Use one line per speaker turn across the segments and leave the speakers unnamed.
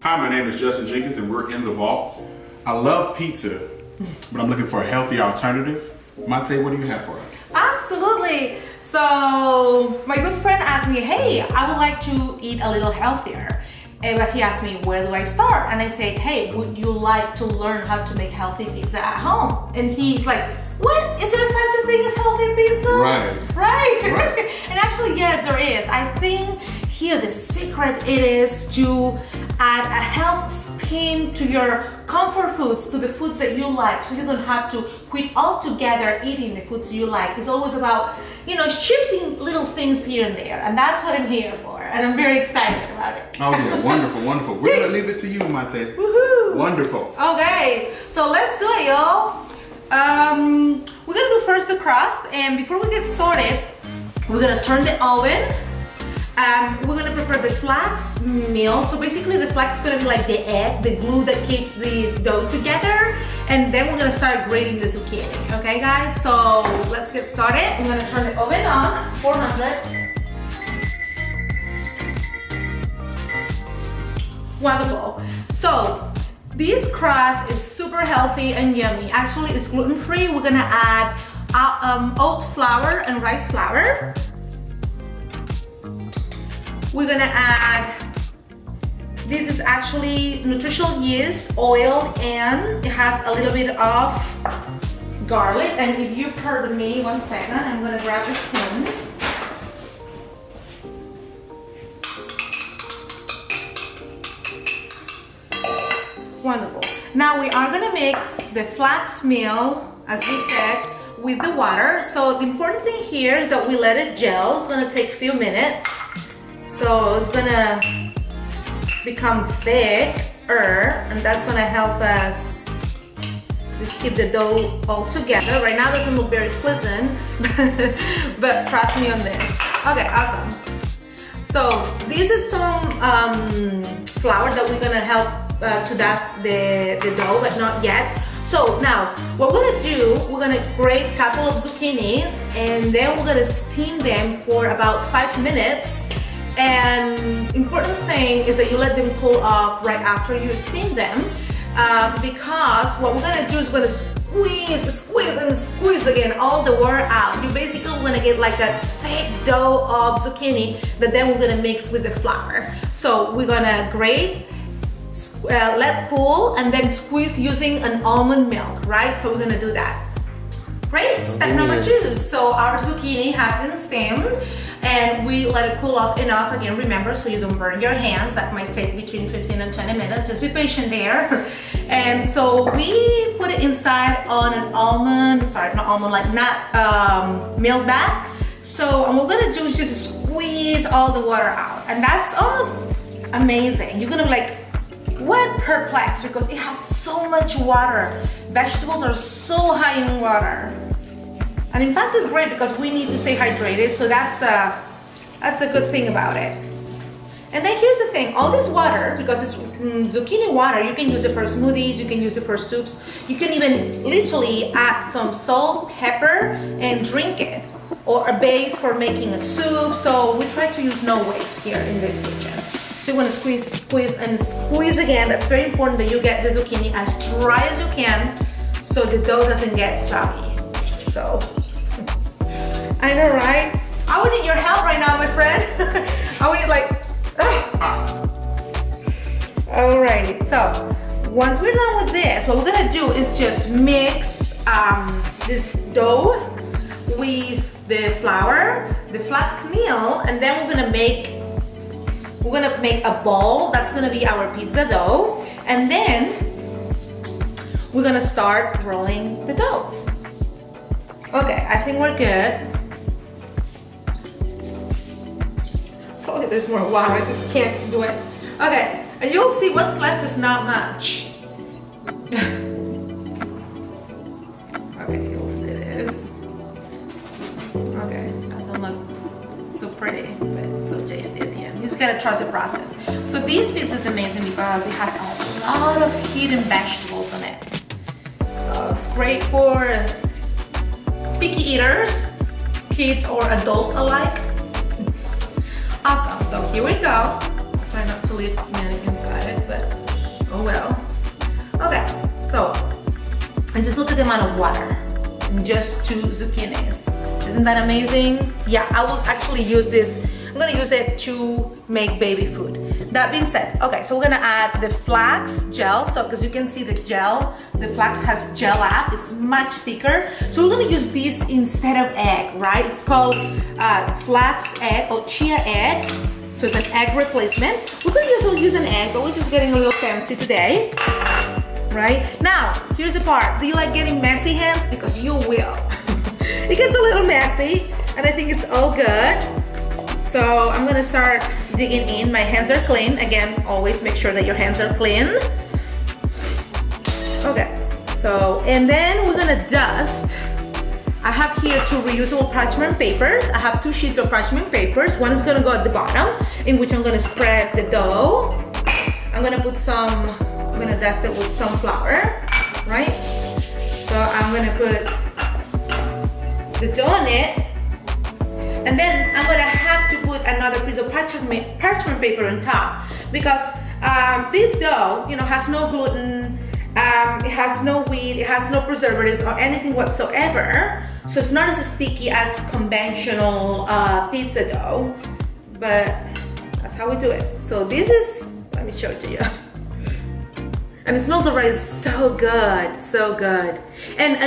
Hi, my name is Jenkins and we're in the vault. I love pizza, but I'm looking for a healthy alternative. Maite, what do you have for us?
Absolutely. So my good friend asked me, hey, I would like to eat a little healthier. But he asked me, where do I start? And I said, hey, would you like to learn how to make healthy pizza at home? And he's like, what? Is there such a thing as healthy pizza? Right. And actually, yes, there is. I think here the secret it is to add a health spin to your comfort foods, to the foods that you like, so you don't have to quit altogether eating the foods you like. It's always about, shifting little things here and there, and that's what I'm here for, and I'm very excited about it.
Oh yeah, wonderful. We're gonna leave it to you, Maite.
Woohoo!
Wonderful.
Okay, so let's do it, y'all. We're gonna do first the crust, and before we get started, we're gonna turn the oven. We're gonna prepare the flax meal. So basically the flax is gonna be like the egg, the glue that keeps the dough together. And then we're gonna start grating the zucchini. Okay guys, so let's get started. I'm gonna turn the oven on, 400. Wonderful. So this crust is super healthy and yummy. Actually, it's gluten-free. We're gonna add oat flour and rice flour. We're gonna add, this is actually nutritional yeast, oiled, and it has a little bit of garlic. And if you pardon me 1 second, I'm gonna grab a spoon. Wonderful. Now we are gonna mix the flax meal, as we said, with the water. So the important thing here is that we let it gel. It's gonna take a few minutes. So it's gonna become thicker, and that's gonna help us just keep the dough all together. Right now it doesn't look very pleasant, but trust me on this. Okay, awesome. So this is some flour that we're gonna help to dust the dough, but not yet. So now what we're gonna do, we're gonna grate a couple of zucchinis, and then we're gonna steam them for about 5 minutes. And important thing is that you let them cool off right after you steam them, because what we're gonna do is we're gonna squeeze again all the water out. You basically gonna get like a thick dough of zucchini that then we're gonna mix with the flour. So we're gonna grate, let cool, and then squeeze using an almond milk, right? So we're gonna do that. Great, step number 2. So our zucchini has been steamed, and we let it cool off enough, again, remember, so you don't burn your hands. That might take between 15 and 20 minutes. Just be patient there. And so we put it inside on an milk bath. So what we're gonna do is just squeeze all the water out. And that's almost amazing. You're gonna be like, what, perplexed, because it has so much water. Vegetables are so high in water. And in fact, it's great because we need to stay hydrated, so that's a good thing about it. And then here's the thing, all this water, because it's zucchini water, you can use it for smoothies, you can use it for soups, you can even literally add some salt, pepper, and drink it, or a base for making a soup. So we try to use no waste here in this kitchen. So you want to squeeze again. That's very important that you get the zucchini as dry as you can, so the dough doesn't get soggy. So, I know, right? I would need your help right now, my friend. I would need like, Alrighty, so once we're done with this, what we're gonna do is just mix this dough with the flour, the flax meal, and then we're gonna make a ball. That's gonna be our pizza dough, and then we're gonna start rolling the dough. Okay, I think we're good. Oh, there's more water, I just can't do it. Okay, and you'll see what's left is not much. Okay, you'll see this. Okay, doesn't look so pretty, but it's so tasty at the end. You just gotta trust the process. So this pizza is amazing because it has a lot of hidden vegetables in it. So it's great for picky eaters, kids or adults alike. Awesome, so here we go. I try not to leave many inside it, but And just look at the amount of water in just 2 zucchinis. Isn't that amazing? Yeah, I will actually use this. I'm gonna use it to make baby food. That being said, okay, so we're gonna add the flax gel. So, because you can see the gel, the flax has gel up, it's much thicker. So we're gonna use this instead of egg, right? It's called flax egg or chia egg. So it's an egg replacement. We're gonna also use an egg, but we're just getting a little fancy today. Right? Now, here's the part. Do you like getting messy hands? Because you will. It gets a little messy, and I think it's all good. So I'm gonna start digging in. My hands are clean. Again, always make sure that your hands are clean. Okay, so, and then we're gonna dust. I have here 2 reusable parchment papers. I have 2 sheets of parchment papers. One is gonna go at the bottom, in which I'm gonna spread the dough. I'm gonna dust it with some flour, right? So I'm gonna put the dough on it, and then I'm gonna have to put another piece of parchment paper on top, because this dough, has no gluten, it has no wheat, it has no preservatives or anything whatsoever, so it's not as sticky as conventional pizza dough, but that's how we do it. So this is, let me show it to you. And it smells already so good, so good. And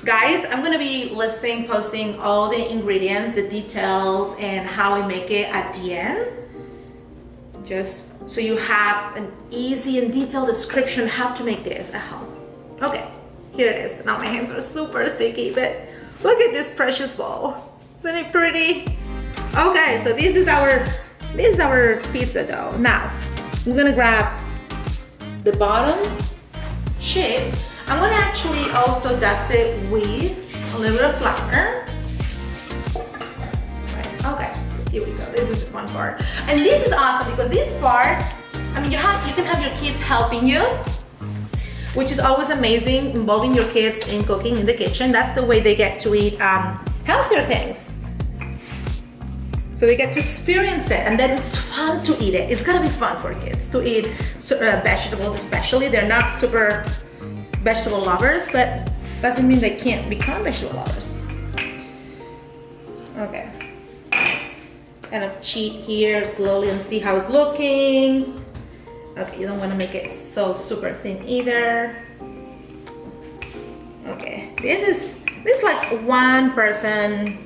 guys, I'm gonna be posting all the ingredients, the details, and how I make it at the end. Just so you have an easy and detailed description how to make this at home. Okay, here it is. Now my hands are super sticky, but look at this precious bowl. Isn't it pretty? Okay, so this is our pizza dough. Now, we're gonna grab the bottom sheet. I'm gonna actually also dust it with a little bit of flour. Right, okay, so here we go. This is the fun part. And this is awesome because this part, you can have your kids helping you, which is always amazing, involving your kids in cooking in the kitchen. That's the way they get to eat healthier things. So they get to experience it, and then it's fun to eat it. It's gotta be fun for kids to eat vegetables, especially. They're not super vegetable lovers, but doesn't mean they can't become vegetable lovers. Okay. Kind of cheat here slowly and see how it's looking. Okay, you don't want to make it so super thin either. Okay, this is like 1 person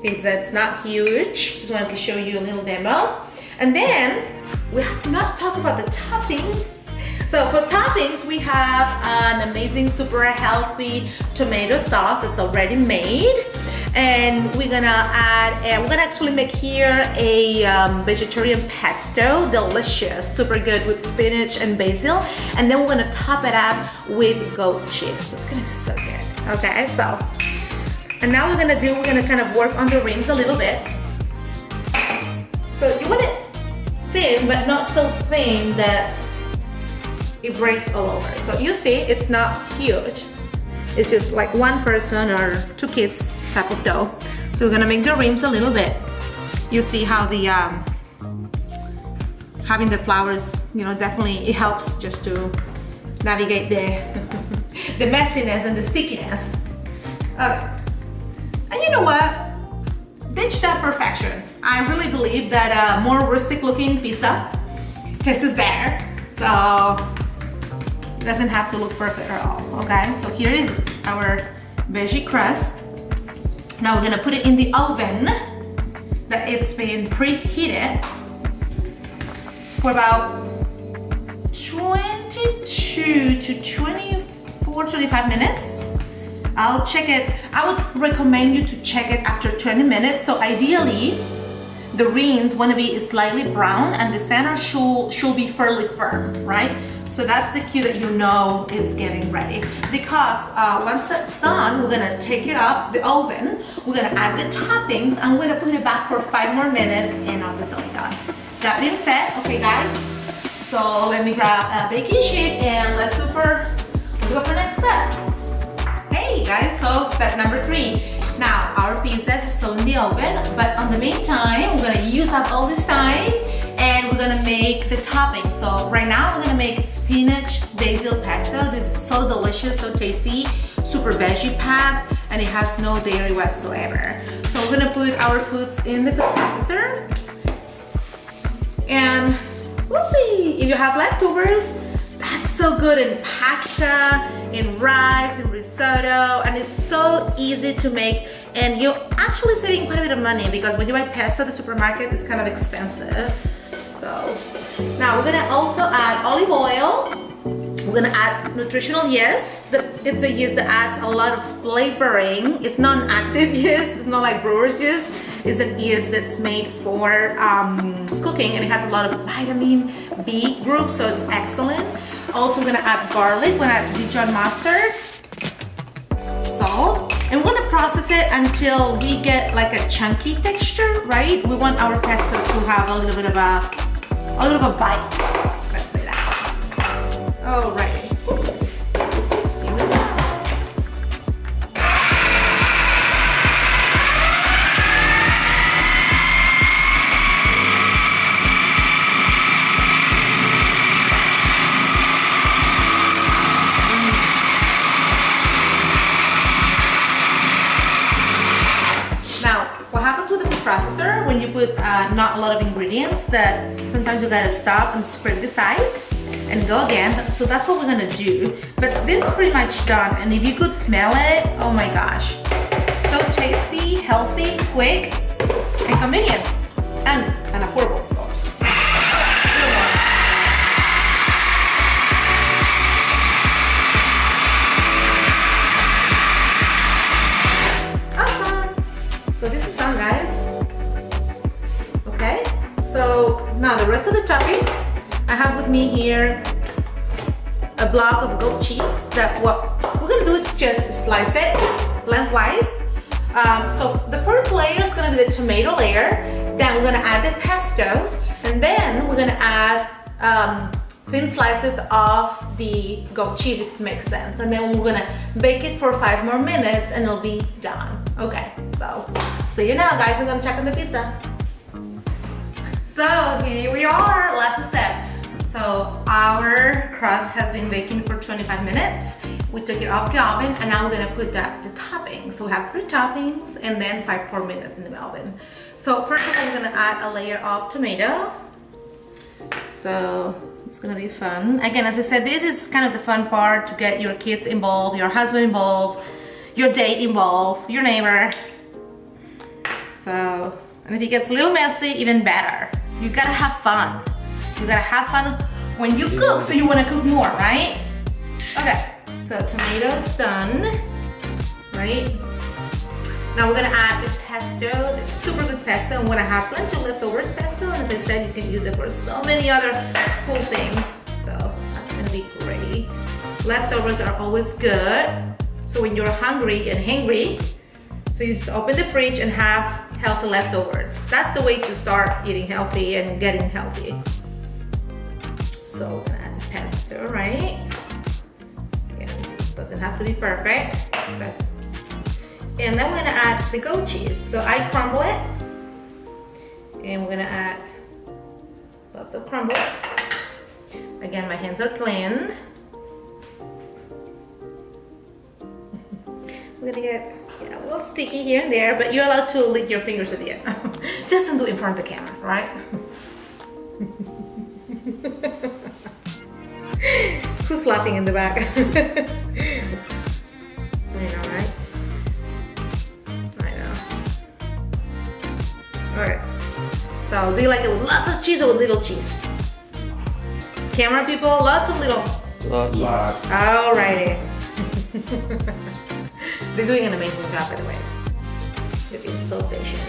pizza. It's not huge. Just wanted to show you a little demo. And then we have not talked about the toppings. So for toppings, we have an amazing, super healthy tomato sauce. It's already made. And we're gonna actually make here a vegetarian pesto, delicious, super good with spinach and basil. And then we're gonna top it up with goat cheese. It's gonna be so good. Okay, so, and now we're gonna kind of work on the rims a little bit. So you want it thin, but not so thin that it breaks all over. So you see, it's not huge. It's just like 1 person or 2 kids type of dough. So we're gonna make the rims a little bit. You see how the having the flowers, definitely it helps just to navigate the the messiness and the stickiness. Okay. And you know what? Ditch that perfection. I really believe that a more rustic looking pizza tastes better. So it doesn't have to look perfect at all, okay? So here is our veggie crust. Now we're gonna put it in the oven that it's been preheated for about 22 to 24, 25 minutes. I'll check it. I would recommend you to check it after 20 minutes. So ideally, the rims want to be slightly brown and the center should be fairly firm, right? So that's the cue that you know it's getting ready. Because once that's done, we're gonna take it off the oven, we're gonna add the toppings, and we're gonna put it back for 5 more minutes, and I'll be done. That being said, okay guys, so let me grab a baking sheet and let's go for next step. Hey guys, so step number 3. Now our pizza is still in the oven, but on the meantime, we're gonna use up all this time and we're gonna make the topping. So right now we're gonna make spinach basil pesto. This is so delicious, so tasty, super veggie packed, and it has no dairy whatsoever. So we're gonna put our foods in the food processor. And whoopee, if you have leftovers, that's so good in pasta, in rice, in risotto, and it's so easy to make, and you're actually saving quite a bit of money because when you buy pasta at the supermarket, it's kind of expensive. So now we're gonna also add olive oil. We're gonna add nutritional yeast. It's a yeast that adds a lot of flavoring. It's non-active yeast, it's not like brewer's yeast. It's a yeast that's made for cooking, and it has a lot of vitamin B group, so it's excellent. Also, we're gonna add garlic, we're gonna add Dijon mustard, salt, and we're gonna process it until we get like a chunky texture, right? We want our pesto to have a little bit of a bite. Let's say that. Alright. Oops. Here we go. Processor, when you put not a lot of ingredients, that sometimes you gotta stop and scrape the sides and go again. So that's what we're gonna do. But this is pretty much done, and if you could smell it, oh my gosh, so tasty, healthy, quick, and convenient, and affordable, of course. Awesome. So this is done, guys. So now the rest of the toppings, I have with me here a block of goat cheese that what we're gonna do is just slice it lengthwise. So the first layer is gonna be the tomato layer, then we're gonna add the pesto, and then we're gonna add thin slices of the goat cheese, if it makes sense. And then we're gonna bake it for 5 more minutes and it'll be done. Okay, so see you now, guys. We're gonna check on the pizza. So here we are, last step. So our crust has been baking for 25 minutes. We took it off the oven, and now we're gonna put the toppings. So we have 3 toppings and then 5 more minutes in the oven. So first of all, we're gonna add a layer of tomato. So it's gonna be fun. Again, as I said, this is kind of the fun part, to get your kids involved, your husband involved, your date involved, your neighbor. So, and if it gets a little messy, even better. You gotta have fun. You gotta have fun when you cook, so you wanna cook more, right? Okay, so tomato is done, right? Now we're gonna add the pesto, the super good pesto. I'm gonna have plenty of leftovers pesto, and as I said, you can use it for so many other cool things. So that's gonna be great. Leftovers are always good. So when you're hungry and hangry, so you just open the fridge and have healthy leftovers. That's the way to start eating healthy and getting healthy. So we're gonna add the pesto, right? Again, this doesn't have to be perfect. But, and then we're gonna add the goat cheese. So I crumble it, and we're gonna add lots of crumbles. Again, my hands are clean. We're gonna get a little sticky here and there, but you're allowed to lick your fingers at the end. Just don't do it in front of the camera, right? Who's laughing in the back? I know, right? I know. Alright. So, do you like it with lots of cheese or with little cheese? Camera people, lots of little?
Lots.
Alrighty. They're doing an amazing job, by the way. They've been so patient.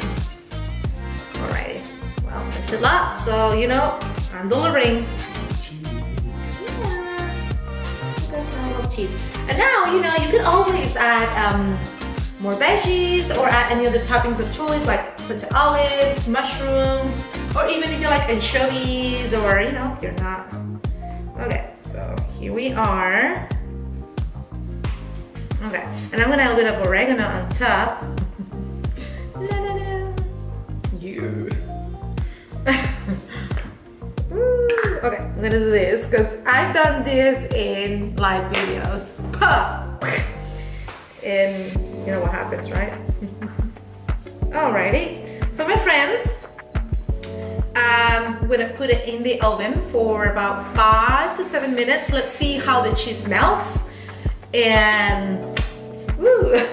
Alrighty. Well, thanks a lot. So, you know, I'm delivering. Yeah. That's a lot of cheese. And now, you know, you could always add more veggies or add any other toppings of choice, like such as olives, mushrooms, or even if you like anchovies, or, you know, if you're not. Okay, so here we are. Okay, and I'm gonna add a little bit of oregano on top. You. Okay, I'm gonna do this because I've done this in live videos. And you know what happens, right? Alrighty. So my friends, I'm gonna put it in the oven for about 5 to 7 minutes. Let's see how the cheese melts. And woo,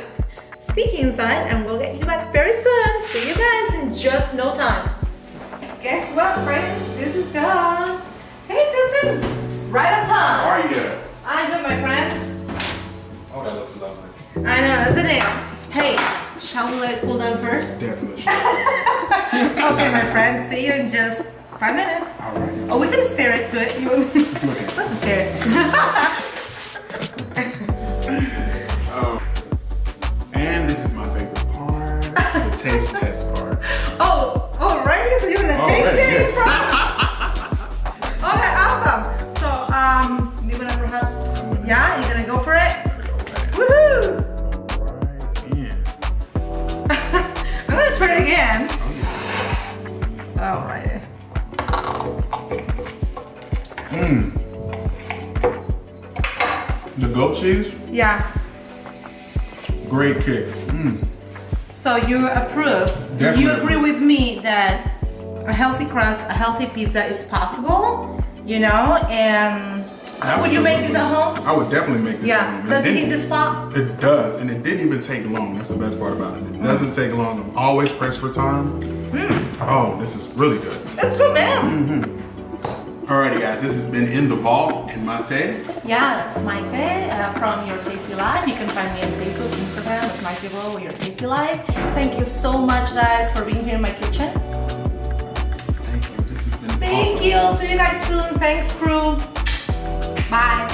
sticky inside, and we'll get you back very soon. See you guys in just no time. Guess what, friends? This is done. Hey, Justin, right on time.
How are you?
I'm good, my friend.
Oh, that looks lovely.
I know, isn't it? Hey, shall we let it cool down first?
Definitely.
Okay, my friend. See you in just 5 minutes.
All right.
Oh, we can stare it to it. You want me?
Just look at it.
Let's stare it.
And this is my favorite part, the taste test part.
Oh, right. So you're gonna taste it?
Yes.
Okay, awesome. So, you're gonna perhaps, yeah, you're gonna go for it? Woohoo! I'm gonna try it again. All right.
The goat cheese,
Yeah.
great kick.
So you approve?
Definitely.
You agree with me that a healthy crust, a healthy pizza is possible, you know? And so would you make this at home?
I would definitely make this at
Yeah.
home.
Does it hit the spot?
It does, and it didn't even take long. That's the best part about it. It doesn't take long. I'm always pressed for time. Oh, this is really good.
That's good, man.
Alrighty, guys, this has been In The Vault and Maite.
Yeah, that's Maite from Your Tasty Life. You can find me on Facebook, Instagram as NTheVault or Your Tasty Life. Thank you so much, guys, for being here in my kitchen.
Thank you. This has been
Thank
awesome.
you. See you guys soon. Thanks, crew. Bye.